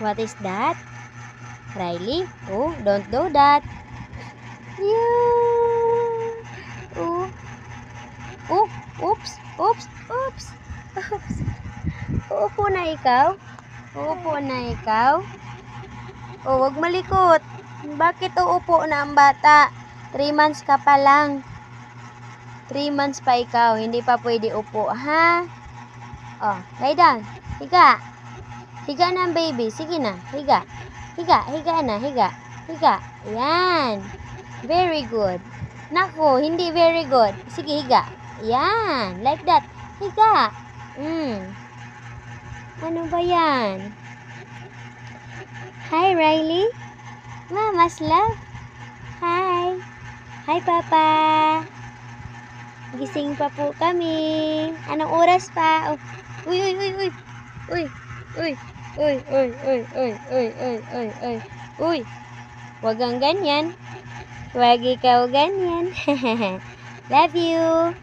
What is that? Riley? Oh, don't do that. Yeah. Oh. Oh, oops, oops, oops. Oops. Uupo na ikaw? Uupo na ikaw? Oh, wag malikot. Bakit uupo na ang bata? 3 months ka pa lang. 3 months pa ikaw. Hindi pa pwede upo, ha? Oh, lie down. Higa. Higa na ang baby. Sige na. Higa. Higa. Higa na. Higa. Higa. Yan. Very good. Nako, hindi very good. Sige, higa. Yan. Like that. Higa. Ano ba yan? Hi, Riley. Mama's love. Hi. Hi, Papa. Gising pa po kami. Anong oras pa? Oh. Uy, uy, uy, uy. Uy, uy, uy, uy, uy, uy, uy, uy, uy, uy. Uy. Wag kang ganyan. Wag ikaw ganyan. Love you.